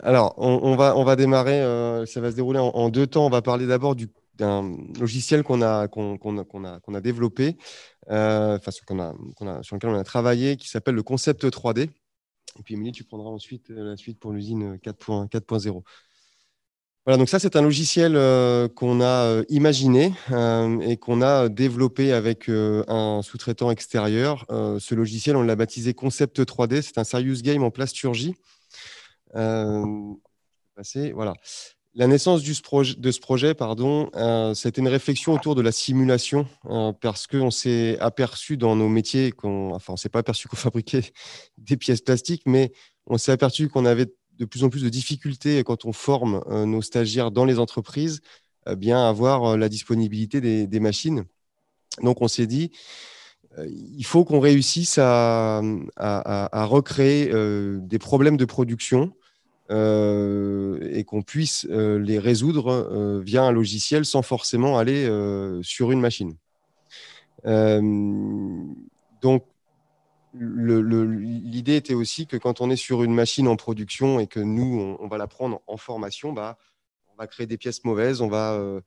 Alors, on va démarrer, ça va se dérouler en deux temps. On va parler d'abord d'un logiciel qu'on a développé, enfin, sur lequel on a travaillé, qui s'appelle le concept 3D. Et puis, Émilie, tu prendras ensuite la suite pour l'usine 4.0. Voilà, donc ça, c'est un logiciel qu'on a imaginé et qu'on a développé avec un sous-traitant extérieur. Ce logiciel, on l'a baptisé Concept 3D. C'est un serious game en plasturgie. Voilà. La naissance de ce projet, pardon, c'était une réflexion autour de la simulation parce qu'on s'est aperçu dans nos métiers, enfin, on s'est pas aperçu qu'on fabriquait des pièces plastiques, mais on s'est aperçu qu'on avait de plus en plus de difficultés quand on forme nos stagiaires dans les entreprises, bien avoir la disponibilité des machines. Donc, on s'est dit, il faut qu'on réussisse à recréer des problèmes de production et qu'on puisse les résoudre via un logiciel sans forcément aller sur une machine. Euh, donc, l'idée était aussi que quand on est sur une machine en production et que nous, on va la prendre en formation, bah, on va créer des pièces mauvaises, on va euh,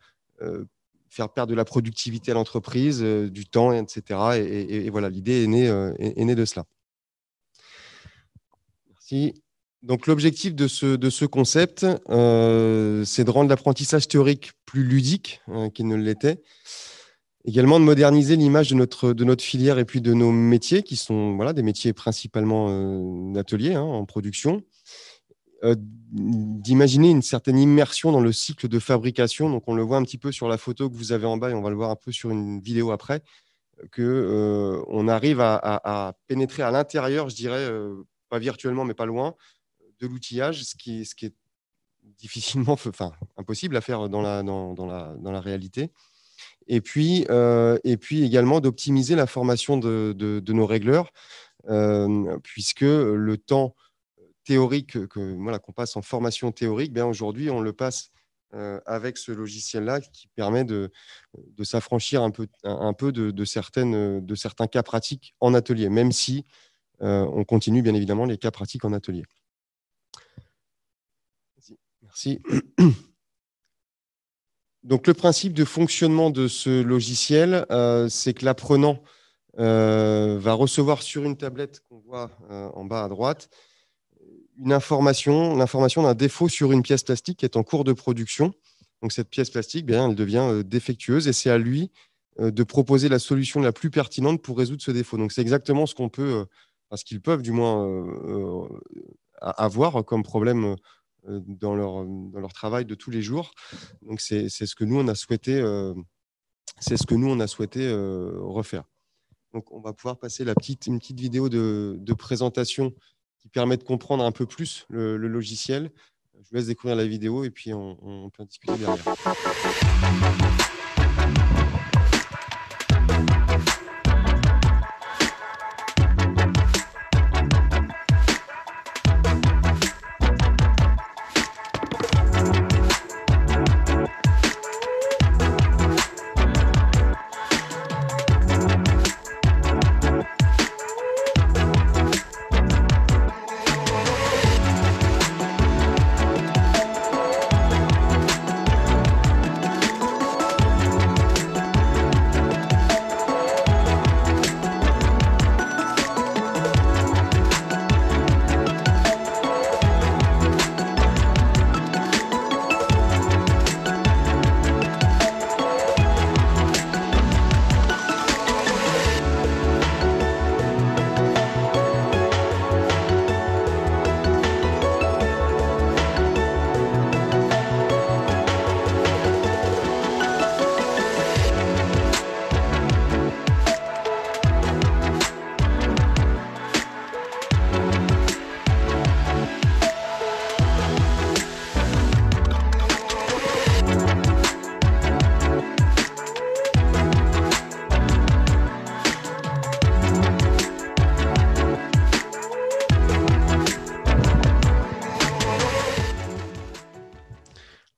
faire perdre de la productivité à l'entreprise, du temps, etc. Et voilà, l'idée est née de cela. Merci. Donc, l'objectif de ce concept, c'est de rendre l'apprentissage théorique plus ludique qu'il ne l'était. Également, de moderniser l'image de notre filière et puis de nos métiers, qui sont voilà, des métiers principalement d'atelier en production. D'imaginer une certaine immersion dans le cycle de fabrication. Donc, on le voit un petit peu sur la photo que vous avez en bas et on va le voir un peu sur une vidéo après, que on arrive à pénétrer à l'intérieur, je dirais, pas virtuellement, mais pas loin, de l'outillage, ce qui est difficilement, enfin, impossible à faire dans la réalité. Et puis également d'optimiser la formation de nos régleurs, puisque le temps théorique voilà, qu'on passe en formation théorique, bien aujourd'hui, on le passe avec ce logiciel-là qui permet de s'affranchir un peu de certains cas pratiques en atelier, même si on continue bien évidemment les cas pratiques en atelier. Merci. Donc, le principe de fonctionnement de ce logiciel, c'est que l'apprenant va recevoir sur une tablette qu'on voit en bas à droite l'information d'un défaut sur une pièce plastique qui est en cours de production. Donc, cette pièce plastique, bien, elle devient défectueuse et c'est à lui de proposer la solution la plus pertinente pour résoudre ce défaut. Donc, c'est exactement ce qu'on peut, ce qu'ils peuvent du moins avoir comme problème dans leur travail de tous les jours. Donc, c'est ce que nous, on a souhaité, refaire. Donc, on va pouvoir passer une petite vidéo de présentation qui permet de comprendre un peu plus le logiciel. Je vous laisse découvrir la vidéo et puis on peut en discuter derrière.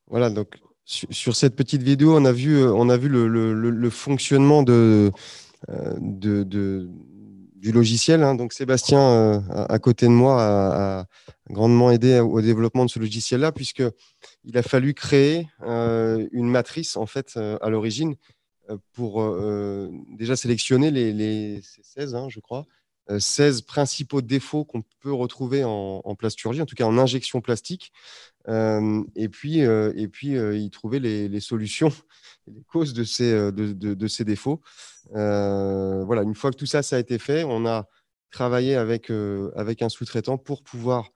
Voilà, donc sur cette petite vidéo, on a vu le fonctionnement de du logiciel, hein. Donc, Sébastien, à côté de moi, a grandement aidé au développement de ce logiciel-là, puisqu'il a fallu créer une matrice, en fait, à l'origine, pour déjà sélectionner les 16, hein, je crois, 16 principaux défauts qu'on peut retrouver en plasturgie, en tout cas en injection plastique. Y trouver les solutions, les causes de ces défauts. Voilà, une fois que tout ça, ça a été fait, on a travaillé avec un sous-traitant pour pouvoir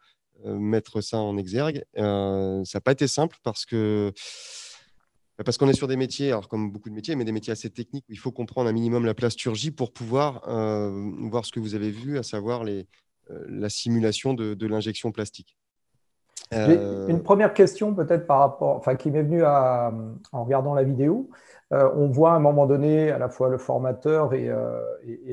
mettre ça en exergue. Ça n'a pas été simple parce qu'on est sur des métiers, alors comme beaucoup de métiers, mais des métiers assez techniques où il faut comprendre un minimum la plasturgie pour pouvoir voir ce que vous avez vu, à savoir la simulation de l'injection plastique. J'ai une première question peut-être par rapport, enfin, qui m'est venue en regardant la vidéo. On voit à un moment donné à la fois le formateur et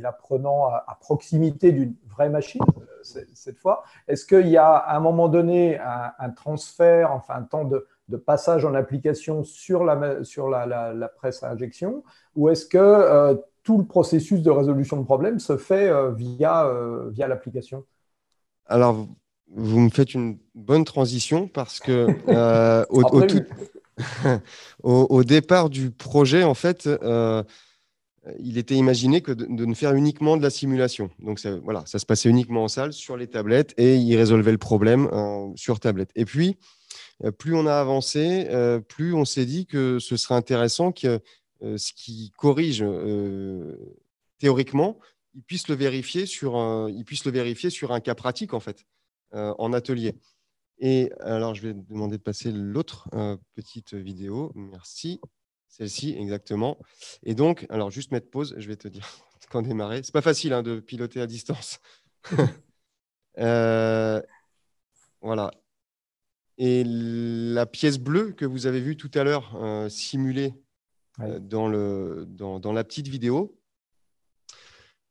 l'apprenant à proximité d'une vraie machine, cette fois. Est-ce qu'il y a à un moment donné un transfert, enfin un temps de passage en application sur la presse à injection, ou est-ce que tout le processus de résolution de problème se fait via l'application? Alors, vous me faites une bonne transition parce que Après, oui. au départ du projet, en fait, il était imaginé que de ne faire uniquement de la simulation. Donc, voilà, ça se passait uniquement en salle, sur les tablettes, et il résolvait le problème sur tablette. Et puis, plus on a avancé, plus on s'est dit que ce serait intéressant que ce qui corrige théoriquement, il puisse le vérifier sur un cas pratique, en fait, en atelier. Et alors, je vais demander de passer l'autre petite vidéo. Merci. Celle-ci, exactement. Et donc, alors, juste mettre pause, je vais te dire quand démarrer. C'est pas facile, hein, de piloter à distance. Euh, voilà. Et la pièce bleue que vous avez vue tout à l'heure simulée Oui. dans la petite vidéo,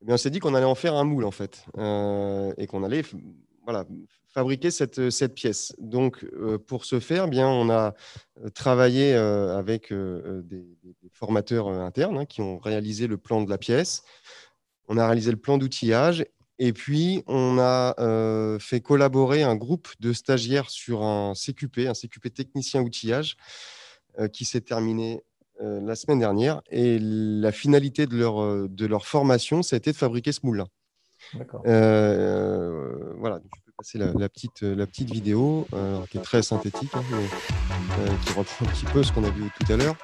eh bien, on s'est dit qu'on allait en faire un moule, en fait, et qu'on allait voilà, fabriquer cette pièce. Donc, pour ce faire, eh bien, on a travaillé avec des formateurs internes, hein, qui ont réalisé le plan de la pièce. On a réalisé le plan d'outillage. Et puis, on a fait collaborer un groupe de stagiaires sur un CQP technicien outillage, qui s'est terminé la semaine dernière. Et la finalité de leur formation, ça a été de fabriquer ce moule-là. D'accord. Voilà, donc je peux passer la petite vidéo, qui est très synthétique, hein, mais qui reprend un petit peu ce qu'on a vu tout à l'heure.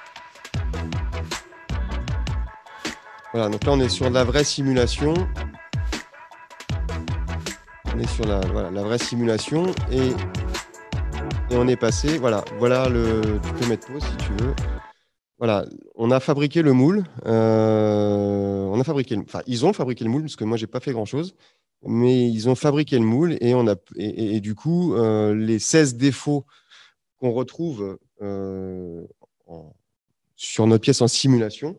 Voilà, donc là, on est sur de la vraie simulation. On est sur la vraie simulation et on est passé. Voilà, tu peux mettre pause si tu veux. Voilà, on a fabriqué le moule. Ils ont fabriqué le moule parce que moi, j'ai pas fait grand-chose. Mais ils ont fabriqué le moule et du coup, les 16 défauts qu'on retrouve sur notre pièce en simulation,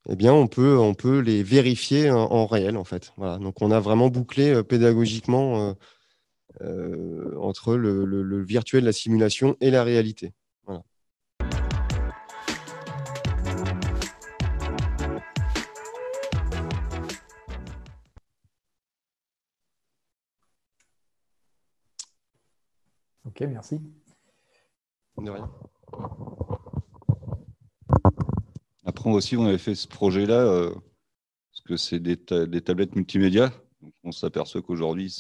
eh bien, on peut les vérifier en réel, en fait. Voilà. Donc, on a vraiment bouclé pédagogiquement entre le virtuel, la simulation et la réalité. Voilà. Ok, merci. De rien. Après aussi, on avait fait ce projet-là, parce que c'est des tablettes multimédia. Donc, on s'aperçoit qu'aujourd'hui,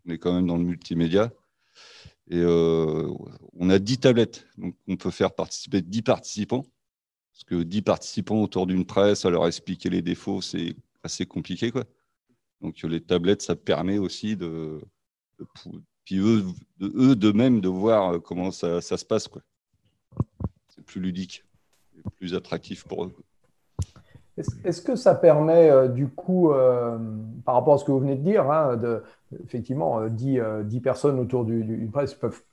on est quand même dans le multimédia. Et on a 10 tablettes. Donc, on peut faire participer 10 participants. Parce que 10 participants autour d'une presse, à leur expliquer les défauts, c'est assez compliqué, quoi. Donc, les tablettes, ça permet aussi puis d'eux-mêmes de voir comment ça se passe, quoi. C'est plus ludique, plus attractif pour eux, quoi. Est-ce que ça permet, du coup, par rapport à ce que vous venez de dire, hein, effectivement, 10 personnes autour d'une presse peuvent,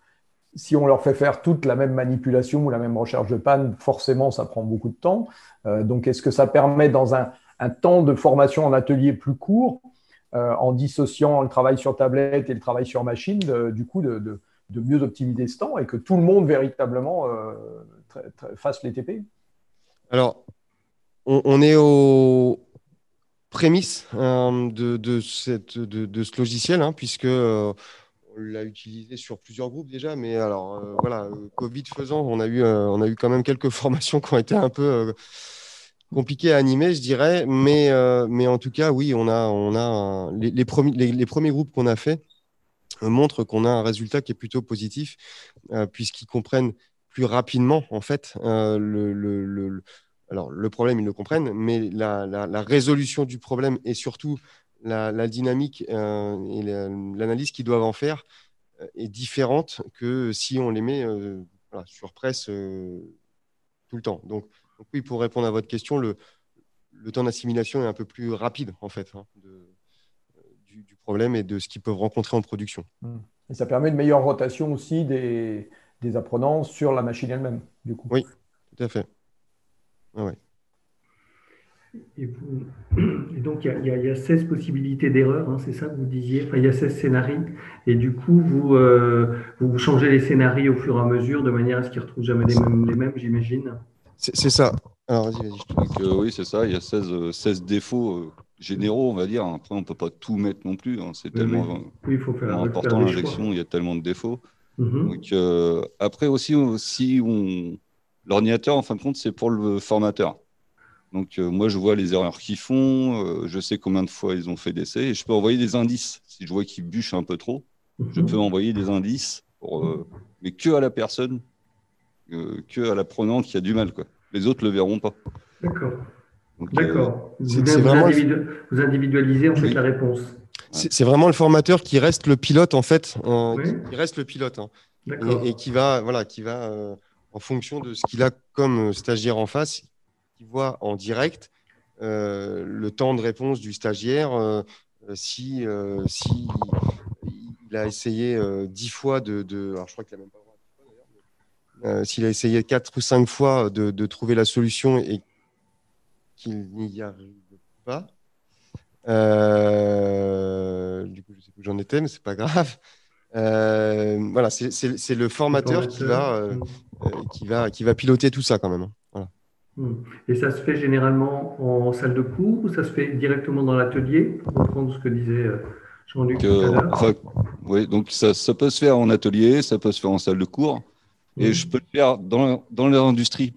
si on leur fait faire toute la même manipulation ou la même recherche de panne, forcément, ça prend beaucoup de temps. Donc, est-ce que ça permet, dans un temps de formation en atelier plus court, en dissociant le travail sur tablette et le travail sur machine, du coup, de mieux optimiser ce temps et que tout le monde véritablement fasse les TP? Alors, on est au prémisse de ce logiciel, hein, puisque on l'a utilisé sur plusieurs groupes déjà. Mais alors, voilà, Covid faisant, on a eu quand même quelques formations qui ont été un peu compliquées à animer, je dirais. Mais en tout cas, oui, les premiers groupes qu'on a fait montrent qu'on a un résultat qui est plutôt positif, puisqu'ils comprennent plus rapidement, en fait, alors, le problème, ils le comprennent, mais la résolution du problème et surtout la dynamique et l'analyse qu'ils doivent en faire est différente que si on les met voilà, sur presse tout le temps. Donc oui, pour répondre à votre question, le temps d'assimilation est un peu plus rapide, en fait, hein, du problème et de ce qu'ils peuvent rencontrer en production. Et ça permet une meilleure rotation aussi des apprenants sur la machine elle-même, du coup. Oui, tout à fait. Ah ouais. Et, et donc, il y a 16 possibilités d'erreur, hein, c'est ça que vous disiez? Enfin, il y a 16 scénarios. Et du coup, vous changez les scénarios au fur et à mesure de manière à ce qu'ils ne retrouvent jamais les mêmes, j'imagine. C'est ça. Alors, vas-y. Donc, oui, c'est ça. Il y a 16 défauts généraux, on va dire. Après, on ne peut pas tout mettre non plus. Hein. C'est tellement, oui, il faut faire important l'injection. Il y a tellement de défauts. Donc, après aussi, l'ordinateur, en fin de compte, c'est pour le formateur. Donc, moi, je vois les erreurs qu'ils font. Je sais combien de fois ils ont fait d'essais. Et je peux envoyer des indices. Si je vois qu'ils bûchent un peu trop, je peux envoyer des indices, mais que à la personne, que à l'apprenant qui a du mal, quoi. Les autres ne le verront pas. D'accord. Donc, d'accord. Vous individualisez en fait la réponse. C'est vraiment le formateur qui reste le pilote, en fait, qui reste le pilote, hein, et qui va en fonction de ce qu'il a comme stagiaire en face, qui voit en direct le temps de réponse du stagiaire, si il a essayé 10 fois alors je crois qu'il n'a même pas le droit à 10 fois, d'ailleurs, s'il a essayé 4 ou 5 fois de trouver la solution et qu'il n'y arrive pas. Du coup, je sais plus où j'en étais, mais c'est pas grave. Voilà, c'est le formateur qui va piloter tout ça quand même. Voilà. Et ça se fait généralement en salle de cours ou ça se fait directement dans l'atelier, pour reprendre ce que disait Jean-Luc tout à l'heure. Oui, donc ça peut se faire en atelier, ça peut se faire en salle de cours, et je peux le faire dans l'industrie,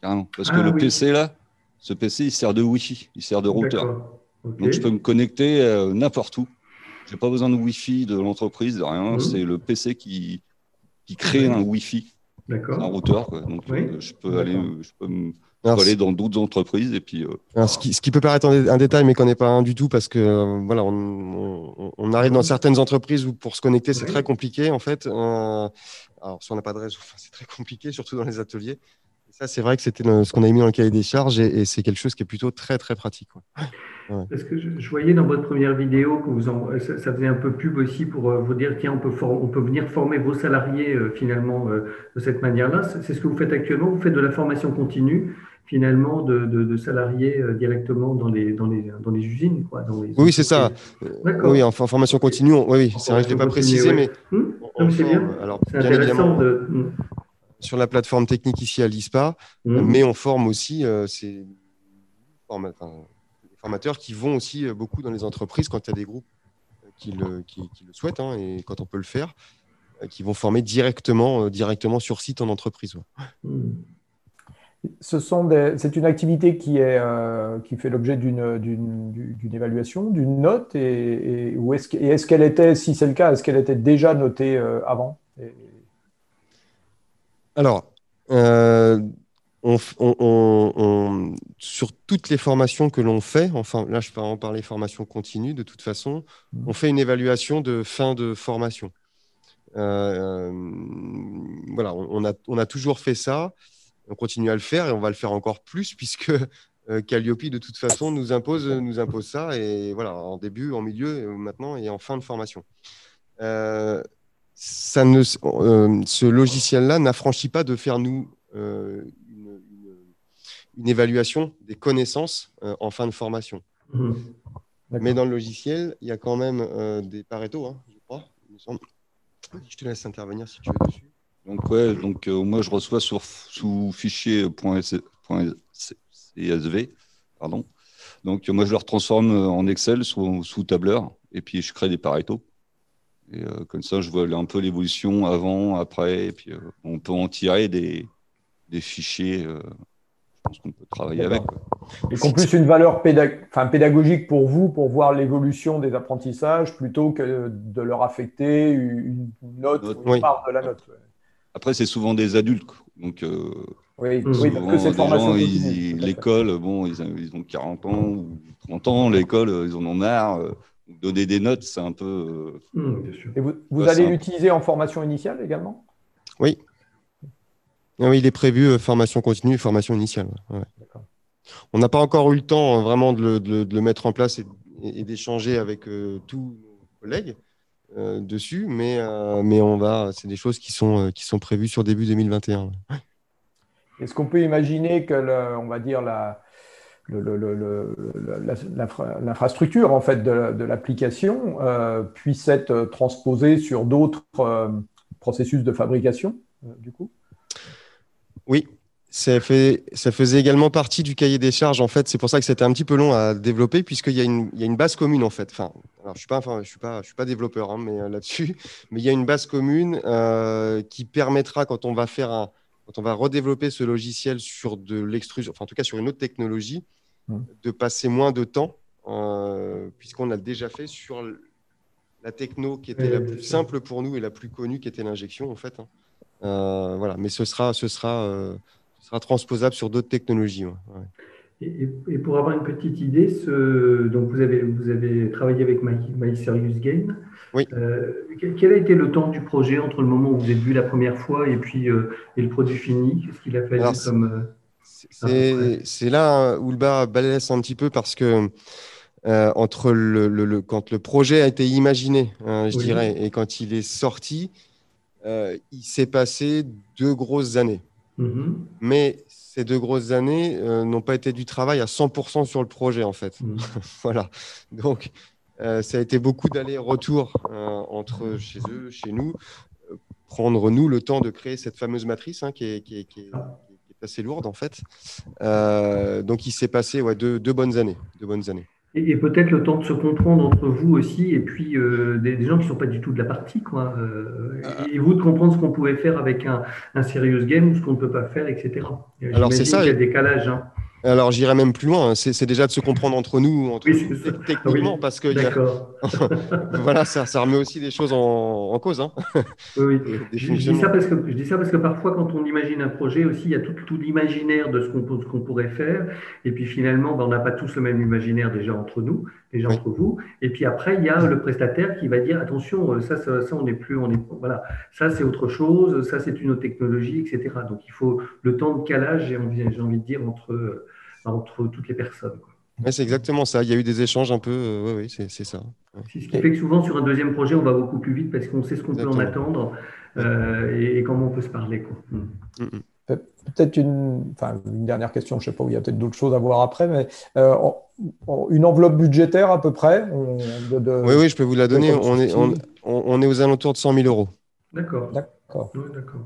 carrément. Parce que le PC, là, ce PC, il sert de Wi-Fi, il sert de routeur. Okay. Donc, je peux me connecter n'importe où. Je n'ai pas besoin de Wi-Fi de l'entreprise, de rien. C'est le PC qui crée un Wi-Fi. D'accord. Un routeur, quoi. Donc, je peux aller dans d'autres entreprises. Et puis, alors, ce qui peut paraître un détail, mais qu'on n'est pas un du tout, parce que voilà, on arrive dans certaines entreprises où pour se connecter, c'est très compliqué, en fait. Alors, si on n'a pas de réseau, c'est très compliqué, surtout dans les ateliers. Et ça, c'est vrai que c'était ce qu'on a mis dans le cahier des charges, et c'est quelque chose qui est plutôt très, très pratique. Ouais. Parce que je voyais dans votre première vidéo que ça faisait un peu pub aussi pour vous dire tiens, on peut venir former vos salariés finalement de cette manière-là. C'est ce que vous faites actuellement. Vous faites de la formation continue finalement de salariés directement dans les usines, quoi. Oui, c'est ça. Oui, en formation continue. Oui, c'est vrai que je ne l'ai pas précisé, mais c'est bien. Alors, c'est intéressant. Sur la plateforme technique ici à l'ISPA, mais on forme aussi ces formateurs qui vont aussi beaucoup dans les entreprises quand il y a des groupes qui le souhaitent, hein, et quand on peut le faire, qui vont former directement sur site en entreprise. Ouais. C'est une activité qui fait l'objet d'une évaluation, d'une note, et est-ce qu'elle était, si c'est le cas, est-ce qu'elle était déjà notée avant? Alors, sur toutes les formations que l'on fait, enfin là je peux en parler formation continue de toute façon, on fait une évaluation de fin de formation. Voilà, on a toujours fait ça, on continue à le faire et on va le faire encore plus puisque Calliope de toute façon nous impose ça, et voilà, en début, en milieu, maintenant et en fin de formation. Ce logiciel-là n'affranchit pas de faire nous une évaluation des connaissances en fin de formation. Mais dans le logiciel, il y a quand même des Pareto, hein, je crois, il me semble. Je te laisse intervenir si tu veux dessus. Donc moi je reçois sous fichier.csv, pardon. Donc, moi, je le retransforme en Excel sous tableur et puis je crée des Pareto. Et comme ça, je vois un peu l'évolution avant, après. Et puis, on peut en tirer des fichiers. Je pense qu'on peut travailler avec. Et qu'en plus, une valeur pédagogique pour vous, pour voir l'évolution des apprentissages, plutôt que de leur affecter une note ou une part de la note. Après, c'est souvent des adultes. Donc, oui, parce que c'est des formation gens, continue. l'école, bon, ils ont 40 ans ou 30 ans, l'école, ils en ont marre. Donner des notes, c'est un peu… bien sûr. Et vous allez l'utiliser en formation initiale également? Oui. Oui, il est prévu formation continue et formation initiale. Ouais. On n'a pas encore eu le temps vraiment de le mettre en place et d'échanger avec tous nos collègues dessus, mais c'est des choses qui sont prévues sur début 2021. Est-ce qu'on peut imaginer que, on va dire, l'infrastructure en fait de l'application puisse être transposée sur d'autres processus de fabrication, du coup? Oui. Ça faisait également partie du cahier des charges. En fait, c'est pour ça que c'était un petit peu long à développer, puisqu'il y a une base commune en fait. Enfin, alors je suis pas développeur, hein, mais là-dessus, mais il y a une base commune qui permettra quand on va redévelopper ce logiciel sur de l'extrusion, enfin en tout cas sur une autre technologie, de passer moins de temps, puisqu'on l'a déjà fait sur la techno qui était la plus simple pour nous et la plus connue, qui était l'injection en fait. Voilà, mais ce sera transposable sur d'autres technologies. Ouais. Et pour avoir une petite idée, donc vous avez travaillé avec My Serious Game. Oui. Quel a été le temps du projet entre le moment où vous êtes vu la première fois et puis et le produit fini? Qu'est-ce qu'il a fallu comme… C'est là où le bas balance un petit peu, parce que entre quand le projet a été imaginé, je dirais, et quand il est sorti, il s'est passé 2 grosses années. Mais ces 2 grosses années n'ont pas été du travail à 100% sur le projet, en fait. Voilà. Donc, ça a été beaucoup d'allers-retours entre chez eux, chez nous, prendre, nous, le temps de créer cette fameuse matrice qui est assez lourde, en fait. Donc, il s'est passé deux bonnes années. Et peut-être le temps de se comprendre entre vous aussi, et puis des gens qui ne sont pas du tout de la partie, quoi. Et vous de comprendre ce qu'on pouvait faire avec un serious game ou ce qu'on ne peut pas faire, etc. Alors, c'est ça. Qu'il y a des décalages. Hein. Alors, j'irais même plus loin. C'est déjà de se comprendre entre nous, techniquement, parce que voilà, ça remet aussi des choses en cause. Hein. Oui. Je dis ça parce que parfois, quand on imagine un projet aussi, il y a tout l'imaginaire de ce qu'on pourrait faire. Et puis finalement, on n'a pas tous le même imaginaire déjà entre nous, déjà entre vous. Et puis après, il y a le prestataire qui va dire attention, ça on n'est plus, voilà, ça c'est autre chose, ça c'est une autre technologie, etc. Donc il faut le temps de calage, j'ai envie de dire, entre toutes les personnes. Quoi. Ouais, c'est exactement ça. Il y a eu des échanges un peu. Oui, c'est ça. Ouais. Ce qui fait que souvent, sur un deuxième projet, on va beaucoup plus vite parce qu'on sait ce qu'on peut en attendre et comment on peut se parler. Quoi. Peut-être une dernière question, je ne sais pas, où il y a peut-être d'autres choses à voir après, mais une enveloppe budgétaire à peu près Oui, je peux vous la donner. On est aux alentours de 100 000 euros. D'accord. Oui, d'accord.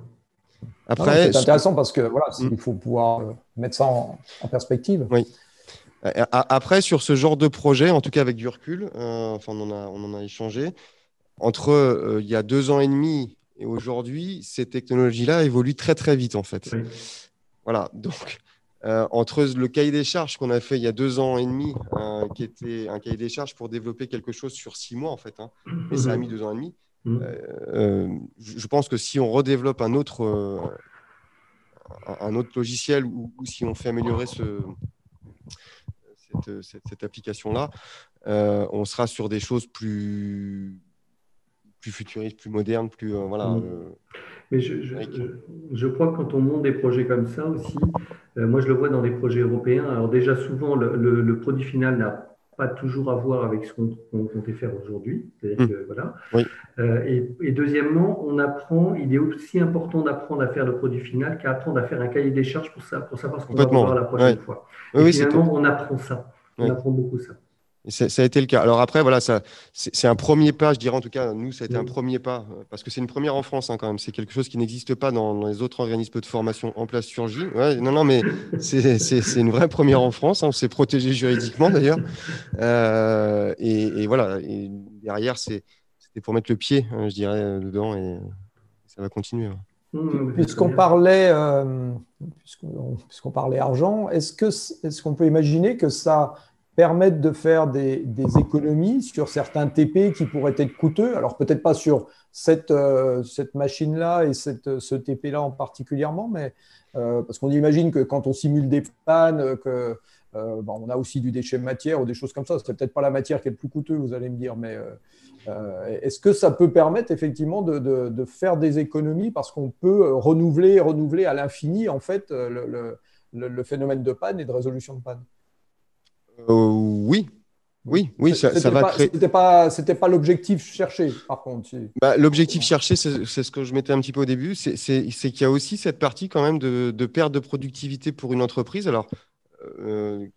Après, c'est intéressant parce que voilà, il faut pouvoir mettre ça en perspective. Oui. Après, sur ce genre de projet, en tout cas avec du recul, on en a échangé, entre il y a 2 ans et demi et aujourd'hui, ces technologies-là évoluent très très vite en fait. Oui. Voilà, donc entre le cahier des charges qu'on a fait il y a 2 ans et demi, qui était un cahier des charges pour développer quelque chose sur 6 mois en fait, mais ça a mis 2 ans et demi. Je pense que si on redéveloppe un autre logiciel ou si on fait améliorer cette application-là, on sera sur des choses plus futuristes, plus modernes, plus voilà. Mais je crois que quand on monte des projets comme ça aussi, moi je le vois dans des projets européens. Alors déjà souvent le produit final n'a pas toujours à voir avec ce qu'on comptait faire aujourd'hui. C'est-à-dire que, voilà. Oui. Et deuxièmement, il est aussi important d'apprendre à faire le produit final qu'apprendre à faire un cahier des charges pour savoir ce qu'on va voir la prochaine fois. Et finalement, on apprend ça. On apprend beaucoup ça. Ça a été le cas. Alors après, voilà, c'est un premier pas, je dirais en tout cas, nous, ça a été un premier pas, parce que c'est une première en France quand même. C'est quelque chose qui n'existe pas dans les autres organismes de formation en plasturgie. Ouais, non, mais c'est une vraie première en France. On s'est protégé juridiquement d'ailleurs. Et voilà. Et derrière, c'était pour mettre le pied, je dirais, dedans, et ça va continuer. Puisqu'on parlait, puisqu'on parlait argent, est-ce qu'on peut imaginer que ça permette de faire des économies sur certains TP qui pourraient être coûteux? Alors peut-être pas sur cette machine-là et ce TP-là en particulièrement, mais parce qu'on imagine que quand on simule des pannes, on a aussi du déchet de matière ou des choses comme ça. C'est peut-être pas la matière qui est le plus coûteux, vous allez me dire, mais est-ce que ça peut permettre effectivement de faire des économies parce qu'on peut renouveler à l'infini en fait le phénomène de panne et de résolution de panne? Oui, ça va créer. C'était pas l'objectif cherché, par contre. L'objectif cherché, c'est ce que je mettais un petit peu au début, c'est qu'il y a aussi cette partie quand même de perte de productivité pour une entreprise. Alors,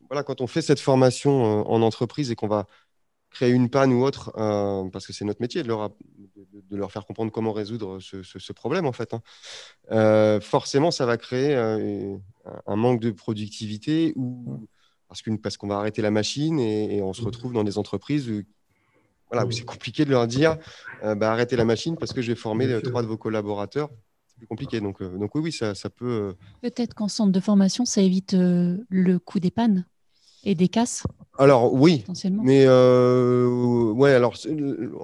voilà, quand on fait cette formation en entreprise et qu'on va créer une panne ou autre, parce que c'est notre métier de leur faire comprendre comment résoudre ce problème, en fait, hein. Forcément, ça va créer un manque de productivité parce qu'on va arrêter la machine et on se retrouve dans des entreprises où c'est compliqué de leur dire arrêtez la machine parce que je vais former 3 de vos collaborateurs. C'est plus compliqué. Donc oui, ça peut. Peut-être qu'en centre de formation, ça évite le coût des pannes et des casses. Alors oui, mais alors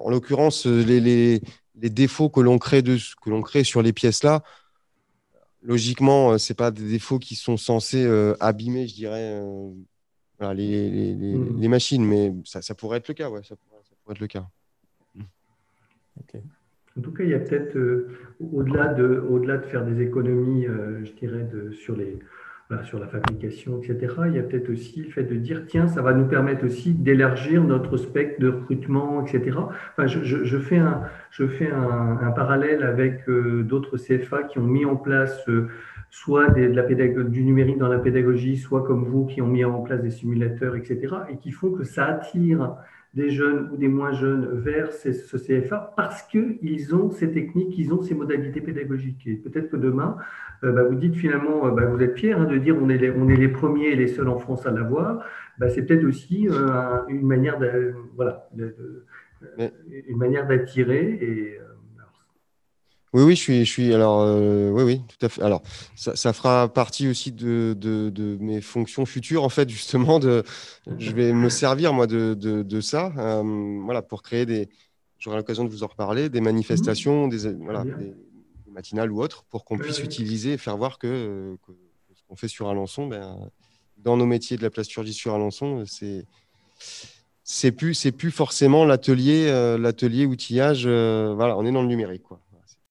en l'occurrence, les défauts que l'on crée sur les pièces là, logiquement, c'est pas des défauts qui sont censés abîmer, je dirais, les machines, mais ça pourrait être le cas, ouais, ça pourrait être le cas. Okay. En tout cas, il y a peut-être, au-delà de faire des économies, je dirais, sur la fabrication, etc., il y a peut-être aussi le fait de dire, tiens, ça va nous permettre aussi d'élargir notre spectre de recrutement, etc. Enfin, je fais un parallèle avec d'autres CFA qui ont mis en place soit du numérique dans la pédagogie, soit comme vous, qui ont mis en place des simulateurs, etc., et qui font que ça attire des jeunes ou des moins jeunes vers ce CFA parce qu'ils ont ces techniques, ils ont ces modalités pédagogiques. Et peut-être que demain, vous dites finalement, vous êtes fiers de dire on est les premiers et les seuls en France à l'avoir. C'est peut-être aussi une manière une manière d'attirer. Et oui, je suis. Alors, oui, tout à fait. Alors, ça fera partie aussi de mes fonctions futures, en fait, justement. Je vais me servir, moi, de ça, voilà, pour créer j'aurai l'occasion de vous en reparler, des manifestations, des matinales ou autres, pour qu'on puisse utiliser et faire voir que ce qu'on fait sur Alençon, dans nos métiers de la plasturgie sur Alençon, c'est plus forcément l'atelier outillage. Voilà, on est dans le numérique, quoi.